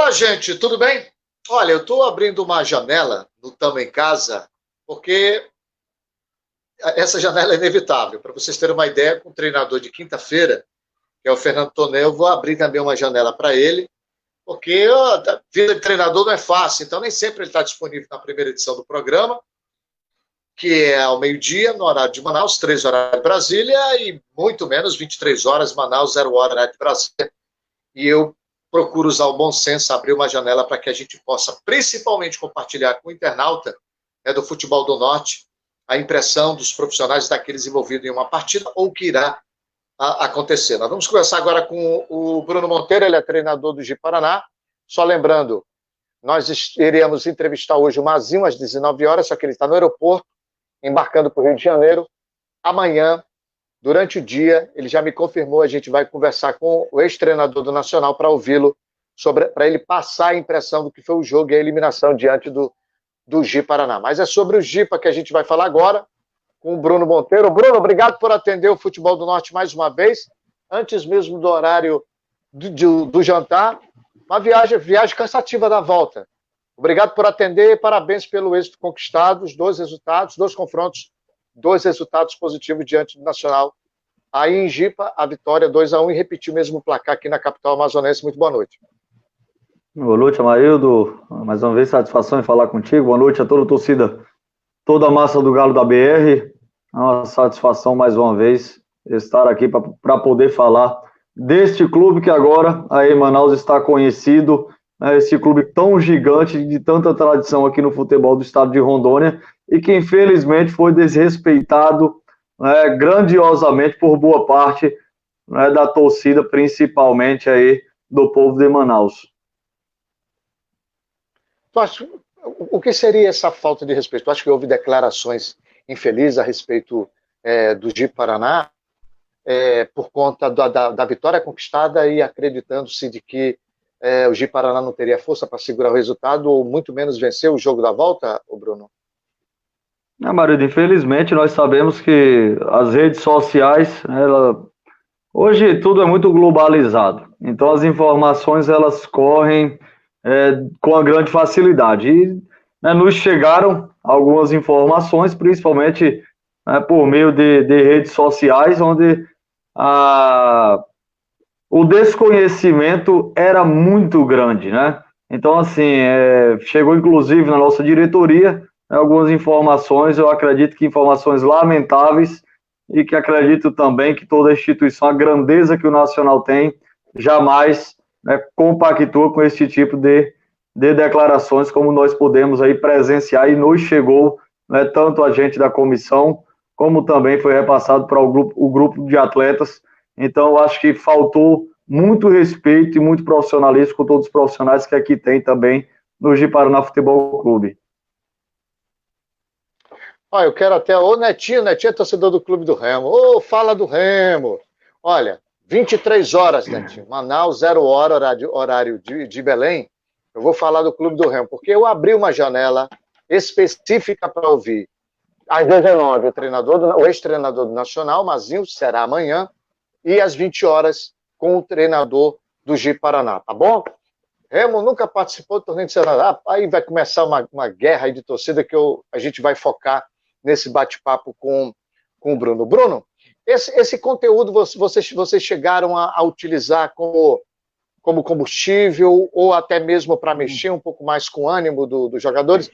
Fala, gente, tudo bem? Olha, eu estou abrindo uma janela no Tamo em Casa, porque essa janela é inevitável. Para vocês terem uma ideia, com o treinador de quinta-feira, que é o Fernando Tonel, eu vou abrir também uma janela para ele, porque a vida de treinador não é fácil, então nem sempre ele está disponível na primeira edição do programa, que é ao meio-dia, no horário de Manaus, 3 horas de Brasília, e muito menos 23 horas, Manaus, 0 hora de Brasília. E eu procuro usar o bom senso, abrir uma janela para que a gente possa, principalmente, compartilhar com o internauta, do Futebol do Norte a impressão dos profissionais daqueles envolvidos em uma partida ou que irá acontecer. Nós vamos conversar agora com o Bruno Monteiro, ele é treinador do Ji-Paraná. Só lembrando, nós iremos entrevistar hoje o Mazinho às 19 horas, só que ele está no aeroporto, embarcando para o Rio de Janeiro. Amanhã, durante o dia, ele já me confirmou, a gente vai conversar com o ex-treinador do Nacional para ouvi-lo, para ele passar a impressão do que foi o jogo e a eliminação diante do Ji-Paraná. Mas é sobre o Jipa que a gente vai falar agora, com o Bruno Monteiro. Bruno, obrigado por atender o Futebol do Norte mais uma vez, antes mesmo do horário do jantar. Uma viagem cansativa da volta. Obrigado por atender e parabéns pelo êxito conquistado, os dois confrontos, 2 resultados positivos diante do Nacional. Aí em Jipa, a vitória 2-1 e repetiu o mesmo placar aqui na capital amazonense. Muito boa noite. Boa noite, Amarildo. Mais uma vez, satisfação em falar contigo. Boa noite a toda a torcida, toda a massa do Galo da BR. É uma satisfação, mais uma vez, estar aqui para poder falar deste clube que agora, aí em Manaus, está conhecido, esse clube tão gigante, de tanta tradição aqui no futebol do estado de Rondônia, e que infelizmente foi desrespeitado grandiosamente por boa parte da torcida, principalmente aí do povo de Manaus. O que seria essa falta de respeito? Tu acha que houve declarações infelizes a respeito do Ji-Paraná por conta da vitória conquistada e acreditando-se de que o Ji-Paraná não teria força para segurar o resultado ou muito menos vencer o jogo da volta, Bruno? Marido, infelizmente nós sabemos que as redes sociais, hoje tudo é muito globalizado, então as informações elas correm com a grande facilidade e nos chegaram algumas informações, principalmente por meio de redes sociais, onde o desconhecimento era muito grande, né? Então, assim, chegou inclusive na nossa diretoria algumas informações, eu acredito que informações lamentáveis, e que acredito também que toda instituição, a grandeza que o Nacional tem, jamais compactua com esse tipo de declarações, como nós podemos aí presenciar, e nos chegou tanto a gente da comissão, como também foi repassado para o grupo de atletas. Então, eu acho que faltou muito respeito e muito profissionalismo com todos os profissionais que aqui tem também no Ji-Paraná Futebol Clube. Eu quero até... Netinho é torcedor do Clube do Remo. Fala do Remo. Olha, 23 horas, Netinho. Manaus, 0 hora, horário de Belém. Eu vou falar do Clube do Remo, porque eu abri uma janela específica para ouvir. Às 19, o ex-treinador do Nacional, Mazinho, será amanhã, e às 20 horas com o treinador do Ji-Paraná, tá bom? Remo nunca participou do torneio de Ceará. Aí vai começar uma guerra aí de torcida que a gente vai focar nesse bate-papo com o Bruno. Bruno, esse conteúdo vocês chegaram a utilizar como combustível ou até mesmo para mexer um pouco mais com o ânimo dos jogadores?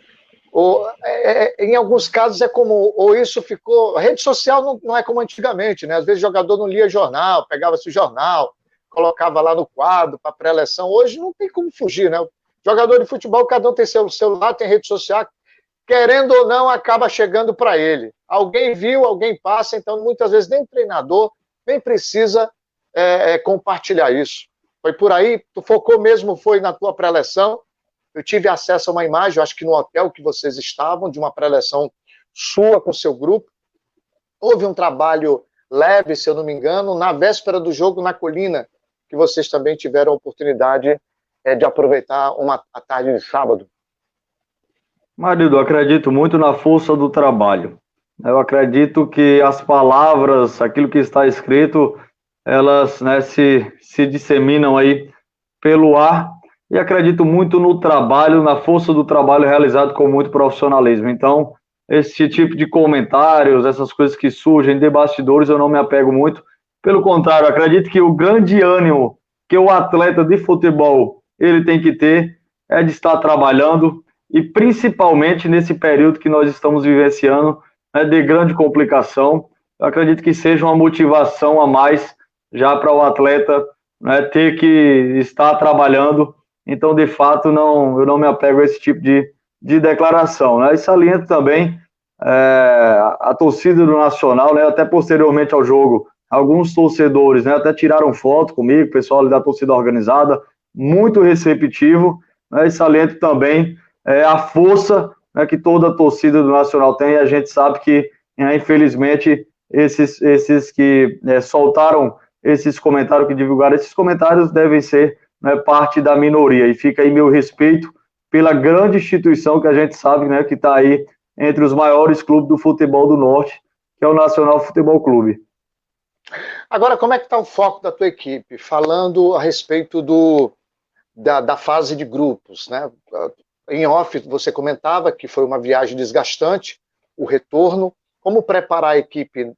Em alguns casos ou isso ficou... A rede social não é como antigamente, né? Às vezes o jogador não lia jornal, pegava-se o jornal, colocava lá no quadro para pré-eleção. Hoje não tem como fugir, né? O jogador de futebol, cada um tem seu celular, tem rede social, querendo ou não, acaba chegando para ele. Alguém viu, alguém passa, então muitas vezes nem o treinador nem precisa compartilhar isso. Foi por aí, tu focou mesmo, foi na tua pré-eleção. Eu tive acesso a uma imagem, acho que no hotel que vocês estavam, de uma pré-eleção sua com seu grupo. Houve um trabalho leve, se eu não me engano, na véspera do jogo na Colina, que vocês também tiveram a oportunidade de aproveitar a tarde de sábado. Marido, eu acredito muito na força do trabalho. Eu acredito que as palavras, aquilo que está escrito, elas se disseminam aí pelo ar, e acredito muito no trabalho, na força do trabalho realizado com muito profissionalismo. Então, esse tipo de comentários, essas coisas que surgem de bastidores, eu não me apego muito. Pelo contrário, acredito que o grande ânimo que o atleta de futebol ele tem que ter é de estar trabalhando, e principalmente nesse período que nós estamos vivenciando, né, de grande complicação. Eu acredito que seja uma motivação a mais já para o atleta, né, ter que estar trabalhando. Então, de fato, eu não me apego a esse tipo de declaração, né? E saliento também a torcida do Nacional, né, até posteriormente ao jogo, alguns torcedores, né, até tiraram foto comigo, pessoal da torcida organizada, muito receptivo, né, e saliento também a força, né, que toda a torcida do Nacional tem. A gente sabe que, infelizmente, esses que soltaram esses comentários, que divulgaram esses comentários, devem ser, né, parte da minoria. E fica aí meu respeito pela grande instituição que a gente sabe, né, que está aí entre os maiores clubes do futebol do Norte, que é o Nacional Futebol Clube. Agora, como é que está o foco da tua equipe? Falando a respeito da fase de grupos, né? Em off, você comentava que foi uma viagem desgastante, o retorno. Como preparar a equipe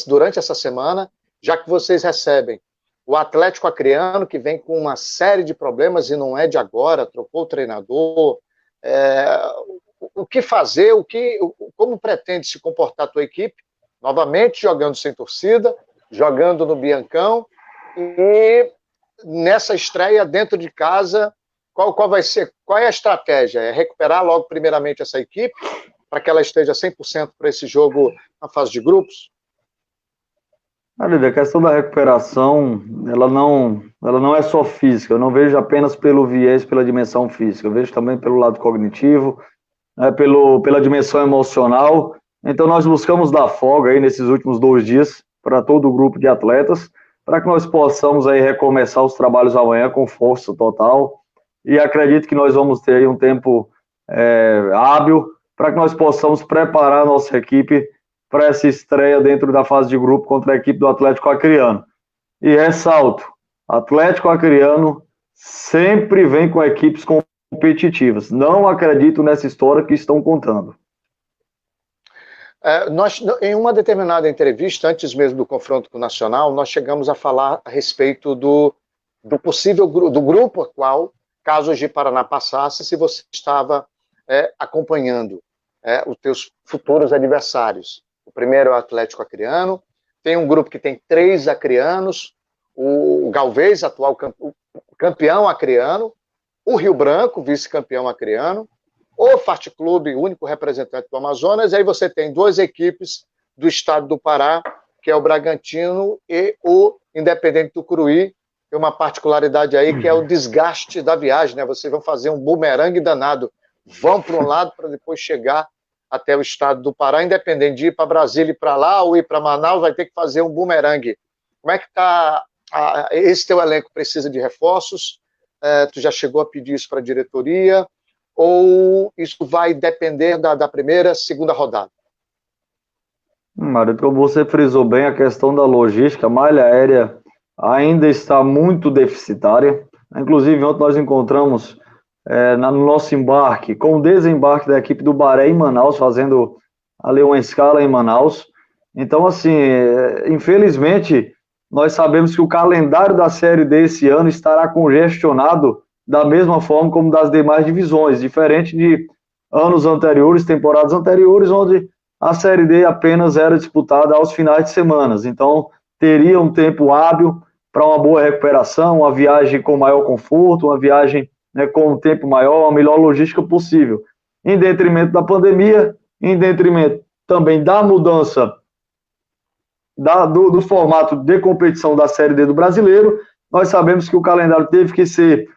durante essa semana, já que vocês recebem o Atlético Acreano, que vem com uma série de problemas e não é de agora, trocou o treinador. O que fazer, como pretende se comportar a tua equipe, novamente jogando sem torcida, jogando no Biancão, e nessa estreia dentro de casa, qual é a estratégia? É recuperar logo primeiramente essa equipe, para que ela esteja 100% para esse jogo na fase de grupos? A questão da recuperação, ela não é só física. Eu não vejo apenas pelo viés, pela dimensão física. Eu vejo também pelo lado cognitivo, pela dimensão emocional. Então, nós buscamos dar folga aí nesses últimos 2 dias para todo o grupo de atletas, para que nós possamos aí recomeçar os trabalhos amanhã com força total. E acredito que nós vamos ter aí um tempo hábil para que nós possamos preparar a nossa equipe para essa estreia dentro da fase de grupo contra a equipe do Atlético Acreano. E ressalto, Atlético Acreano sempre vem com equipes competitivas. Não acredito nessa história que estão contando. Nós, em uma determinada entrevista, antes mesmo do confronto com o Nacional, nós chegamos a falar a respeito do possível do grupo a qual, caso o Ji-Paraná passasse, se você estava acompanhando os teus futuros adversários. O primeiro é o Atlético Acreano, tem um grupo que tem 3 acreanos, o Galvez, atual campeão acreano, o Rio Branco, vice-campeão acreano, o Fart Clube, único representante do Amazonas, e aí você tem 2 equipes do estado do Pará, que é o Bragantino e o Independente do Curuí. Tem uma particularidade aí que é o desgaste da viagem, né? Vocês vão fazer um bumerangue danado, vão para um lado para depois chegar até o estado do Pará, independente de ir para Brasília e para lá, ou ir para Manaus, vai ter que fazer um bumerangue. Como é que está? Esse teu elenco precisa de reforços? Tu já chegou a pedir isso para a diretoria? Ou isso vai depender da primeira, segunda rodada? Mário, como você frisou bem, a questão da logística, a malha aérea ainda está muito deficitária. Inclusive, ontem nós encontramos no nosso embarque, com o desembarque da equipe do Baré em Manaus, fazendo ali uma escala em Manaus. Então, assim, infelizmente, nós sabemos que o calendário da Série D esse ano estará congestionado da mesma forma como das demais divisões, diferente de anos anteriores, temporadas anteriores, onde a Série D apenas era disputada aos finais de semana. Então, teria um tempo hábil para uma boa recuperação, uma viagem com maior conforto, uma viagem, né, com um tempo maior, a melhor logística possível. Em detrimento da pandemia, em detrimento também da mudança do formato de competição da Série D do Brasileiro, nós sabemos que o calendário teve que ser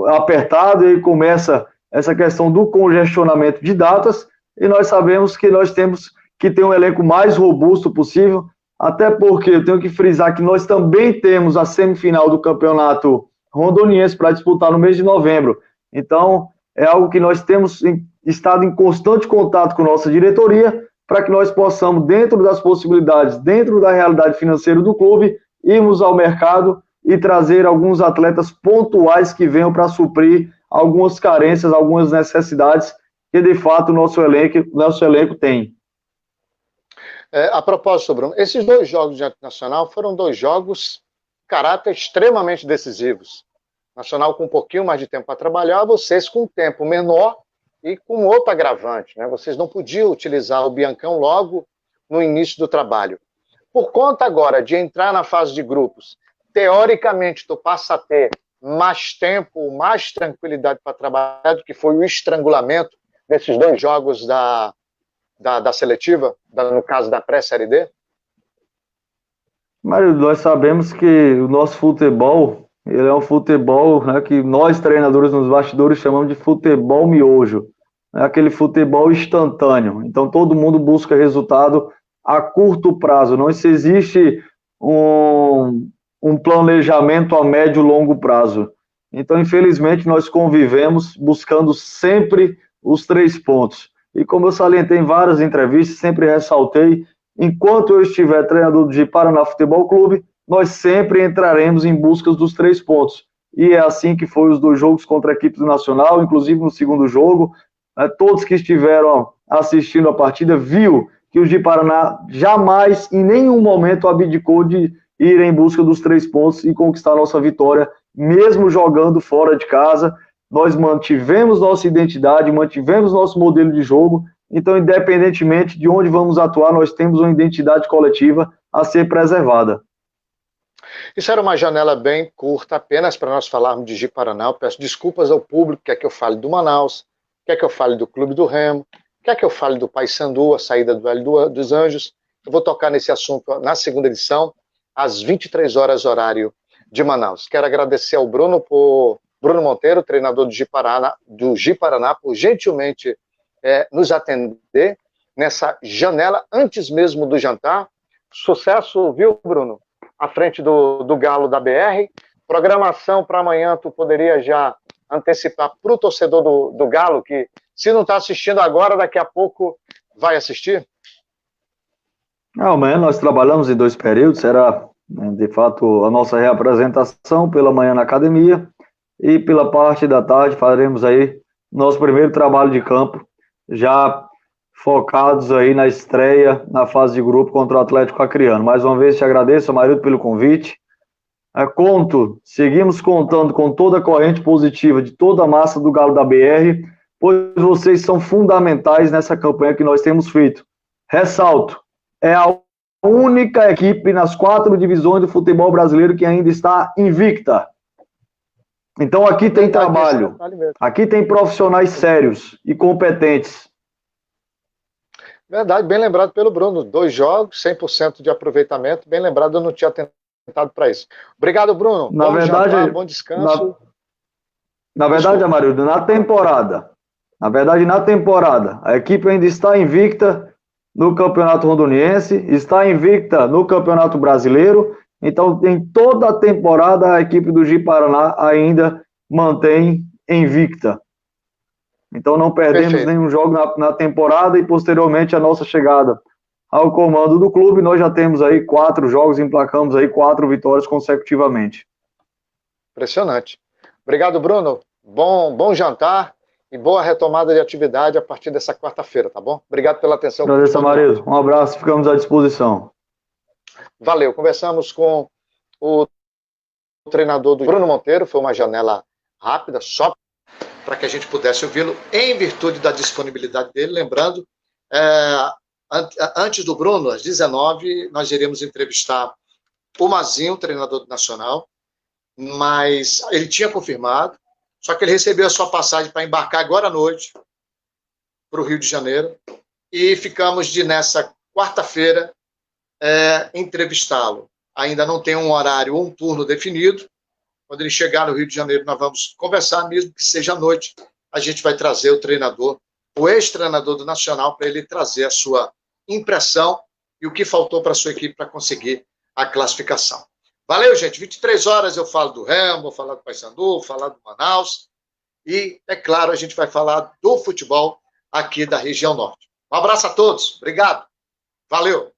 apertado e começa essa questão do congestionamento de datas, e nós sabemos que nós temos que ter um elenco mais robusto possível, até porque eu tenho que frisar que nós também temos a semifinal do Campeonato Rondoniense para disputar no mês de novembro. Então, é algo que nós temos estado em constante contato com nossa diretoria, para que nós possamos, dentro das possibilidades, dentro da realidade financeira do clube, irmos ao mercado e trazer alguns atletas pontuais que venham para suprir algumas carências, algumas necessidades que, de fato, o nosso elenco tem. A propósito, Bruno, esses 2 jogos diante do Nacional foram 2 jogos de caráter extremamente decisivos. Nacional com um pouquinho mais de tempo para trabalhar, vocês com um tempo menor e com outro agravante, né? Vocês não podiam utilizar o Biancão logo no início do trabalho. Por conta agora de entrar na fase de grupos, teoricamente tu passa a ter mais tempo, mais tranquilidade para trabalhar do que foi o estrangulamento desses 2 jogos da seletiva, no caso da pré-série D? Mário, nós sabemos que o nosso futebol, ele é um futebol, né, que nós treinadores nos bastidores chamamos de futebol miojo, é aquele futebol instantâneo. Então todo mundo busca resultado a curto prazo, não existe um planejamento a médio e longo prazo. Então, infelizmente, nós convivemos buscando sempre os 3 pontos. E como eu salientei em várias entrevistas, sempre ressaltei, enquanto eu estiver treinador do Ji-Paraná Futebol Clube, nós sempre entraremos em busca dos 3 pontos. E é assim que foi os 2 jogos contra a equipe do Nacional, inclusive no segundo jogo. Todos que estiveram assistindo a partida viu que o Ji-Paraná jamais, em nenhum momento, abdicou de ir em busca dos 3 pontos e conquistar a nossa vitória, mesmo jogando fora de casa. Nós mantivemos nossa identidade, mantivemos nosso modelo de jogo. Então, independentemente de onde vamos atuar, nós temos uma identidade coletiva a ser preservada. Isso era uma janela bem curta, apenas para nós falarmos de Ji-Paraná. Eu peço desculpas ao público, quer que eu fale do Manaus, quer que eu fale do Clube do Remo, quer que eu fale do Paysandu, a saída do Vale dos Anjos. Eu vou tocar nesse assunto na segunda edição, às 23 horas, horário de Manaus. Quero agradecer ao Bruno Monteiro, treinador do Ji-Paraná, por gentilmente nos atender nessa janela, antes mesmo do jantar. Sucesso, viu, Bruno? À frente do Galo da BR. Programação para amanhã, tu poderia já antecipar para o torcedor do Galo, que se não está assistindo agora, daqui a pouco vai assistir? Amanhã nós trabalhamos em 2 períodos, será, de fato, a nossa reapresentação pela manhã na academia e pela parte da tarde faremos aí nosso primeiro trabalho de campo, já focados aí na estreia na fase de grupo contra o Atlético Acreano. Mais uma vez te agradeço, Amarildo, pelo convite. Seguimos contando com toda a corrente positiva de toda a massa do Galo da BR, pois vocês são fundamentais nessa campanha que nós temos feito. Ressalto, é a única equipe nas 4 divisões do futebol brasileiro que ainda está invicta. Então aqui tem trabalho, aqui tem profissionais sérios e competentes. Verdade, bem lembrado pelo Bruno. 2 jogos, 100% de aproveitamento, bem lembrado, eu não tinha tentado para isso. Obrigado, Bruno. Na verdade, jantar, bom descanso. Na verdade, Amarildo, na temporada, a equipe ainda está invicta no Campeonato Rondoniense, está invicta no Campeonato Brasileiro. Então, em toda a temporada, a equipe do Ji-Paraná ainda mantém invicta. Então, não perdemos nenhum jogo na temporada e, posteriormente, a nossa chegada ao comando do clube, nós já temos aí 4 jogos, emplacamos aí 4 vitórias consecutivamente. Impressionante. Obrigado, Bruno. Bom jantar e boa retomada de atividade a partir dessa quarta-feira, tá bom? Obrigado pela atenção. Agradeço, Amarildo. Um abraço, ficamos à disposição. Valeu. Conversamos com o treinador do Bruno Monteiro, foi uma janela rápida, só para que a gente pudesse ouvi-lo, em virtude da disponibilidade dele. Lembrando, antes do Bruno, às 19h, nós iremos entrevistar o Mazinho, treinador do Nacional, mas ele tinha confirmado, só que ele recebeu a sua passagem para embarcar agora à noite para o Rio de Janeiro, e ficamos de, nessa quarta-feira, entrevistá-lo. Ainda não tem um horário ou um turno definido. Quando ele chegar no Rio de Janeiro, nós vamos conversar, mesmo que seja à noite. A gente vai trazer o treinador, o ex-treinador do Nacional, para ele trazer a sua impressão e o que faltou para a sua equipe para conseguir a classificação. Valeu, gente. 23 horas eu falo do Remo, vou falar do Paysandu, vou falar do Manaus. E, é claro, a gente vai falar do futebol aqui da região norte. Um abraço a todos. Obrigado. Valeu.